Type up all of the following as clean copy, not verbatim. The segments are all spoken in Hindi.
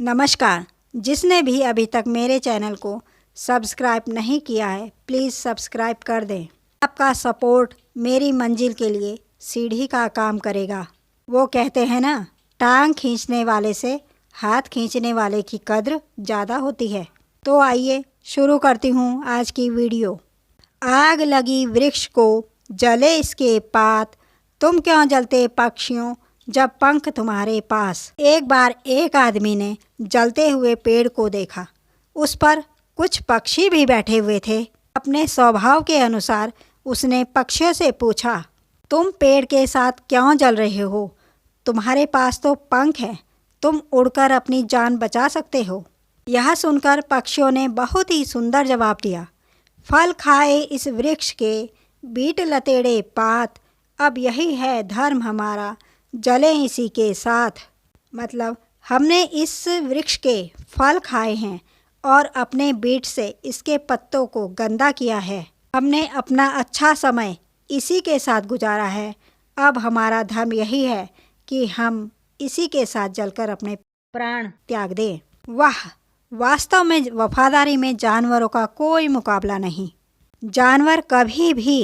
नमस्कार। जिसने भी अभी तक मेरे चैनल को सब्सक्राइब नहीं किया है प्लीज़ सब्सक्राइब कर दें। आपका सपोर्ट मेरी मंजिल के लिए सीढ़ी का काम करेगा। वो कहते हैं ना, टांग खींचने वाले से हाथ खींचने वाले की कद्र ज़्यादा होती है। तो आइए शुरू करती हूँ आज की वीडियो। आग लगी वृक्ष को जले इसके पात, तुम क्यों जलते पक्षियों जब पंख तुम्हारे पास। एक बार एक आदमी ने जलते हुए पेड़ को देखा। उस पर कुछ पक्षी भी बैठे हुए थे। अपने स्वभाव के अनुसार उसने पक्षियों से पूछा, तुम पेड़ के साथ क्यों जल रहे हो? तुम्हारे पास तो पंख है, तुम उड़कर अपनी जान बचा सकते हो। यह सुनकर पक्षियों ने बहुत ही सुंदर जवाब दिया, फल खाए इस वृक्ष के, बीट लतेड़े पात, अब यही है धर्म हमारा, जले इसी के साथ। मतलब हमने इस वृक्ष के फल खाए हैं और अपने बीट से इसके पत्तों को गंदा किया है। हमने अपना अच्छा समय इसी के साथ गुजारा है। अब हमारा धर्म यही है कि हम इसी के साथ जलकर अपने प्राण त्याग दें। वाह, वास्तव में वफादारी में जानवरों का कोई मुकाबला नहीं। जानवर कभी भी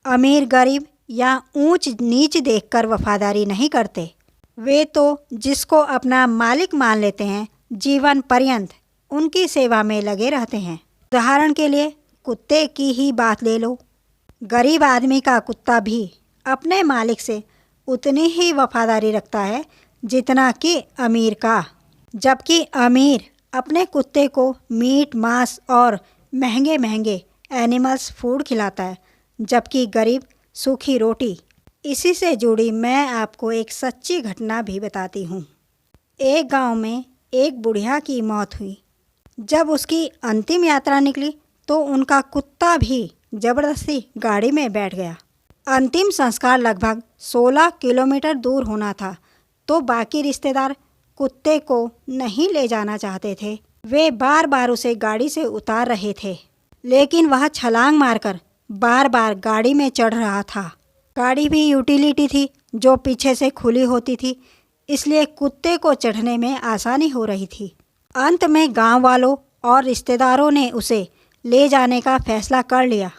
अमीर गरीब या ऊंच नीच देखकर वफादारी नहीं करते। वे तो जिसको अपना मालिक मान लेते हैं जीवन पर्यंत उनकी सेवा में लगे रहते हैं। उदाहरण के लिए कुत्ते की ही बात ले लो। गरीब आदमी का कुत्ता भी अपने मालिक से उतनी ही वफादारी रखता है जितना कि अमीर का। जबकि अमीर अपने कुत्ते को मीट मांस और महंगे महंगे एनिमल्स फूड खिलाता है, जबकि गरीब सूखी रोटी। इसी से जुड़ी मैं आपको एक सच्ची घटना भी बताती हूँ। एक गांव में एक बुढ़िया की मौत हुई। जब उसकी अंतिम यात्रा निकली तो उनका कुत्ता भी ज़बरदस्ती गाड़ी में बैठ गया। अंतिम संस्कार लगभग 16 किलोमीटर दूर होना था, तो बाकी रिश्तेदार कुत्ते को नहीं ले जाना चाहते थे। वे बार बार उसे गाड़ी से उतार रहे थे, लेकिन वह छलांग मारकर बार बार गाड़ी में चढ़ रहा था। गाड़ी भी यूटिलिटी थी जो पीछे से खुली होती थी, इसलिए कुत्ते को चढ़ने में आसानी हो रही थी। अंत में गांव वालों और रिश्तेदारों ने उसे ले जाने का फैसला कर लिया।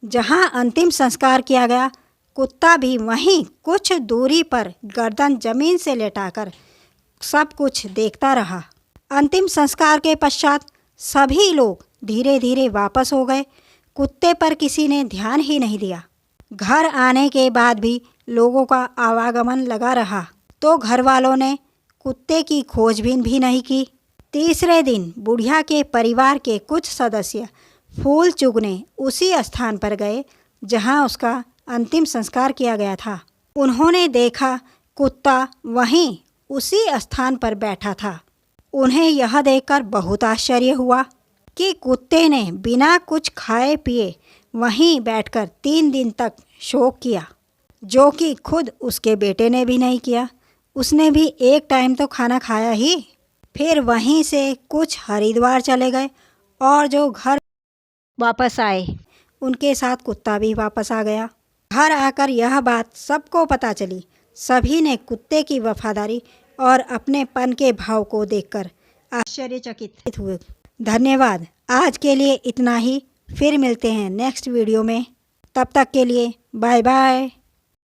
जहां अंतिम संस्कार किया गया, कुत्ता भी वहीं कुछ दूरी पर गर्दन जमीन से लेटाकर सब कुछ देखता रहा। अंतिम संस्कार के पश्चात सभी लोग धीरे धीरे वापस हो गए। कुत्ते पर किसी ने ध्यान ही नहीं दिया। घर आने के बाद भी लोगों का आवागमन लगा रहा, तो घर वालों ने कुत्ते की खोजबीन भी नहीं की। तीसरे दिन बुढ़िया के परिवार के कुछ सदस्य फूल चुगने उसी स्थान पर गए जहां उसका अंतिम संस्कार किया गया था। उन्होंने देखा कुत्ता वहीं उसी स्थान पर बैठा था। उन्हें यह देखकर बहुत आश्चर्य हुआ कि कुत्ते ने बिना कुछ खाए पिए वहीं बैठकर 3 दिन तक शोक किया, जो कि खुद उसके बेटे ने भी नहीं किया। उसने भी एक टाइम तो खाना खाया ही। फिर वहीं से कुछ हरिद्वार चले गए और जो घर वापस आए उनके साथ कुत्ता भी वापस आ गया। घर आकर यह बात सबको पता चली। सभी ने कुत्ते की वफादारी और अपनेपन के भाव को देखकर आश्चर्यचकित हुए। धन्यवाद। आज के लिए इतना ही। फिर मिलते हैं नेक्स्ट वीडियो में। तब तक के लिए बाय बाय।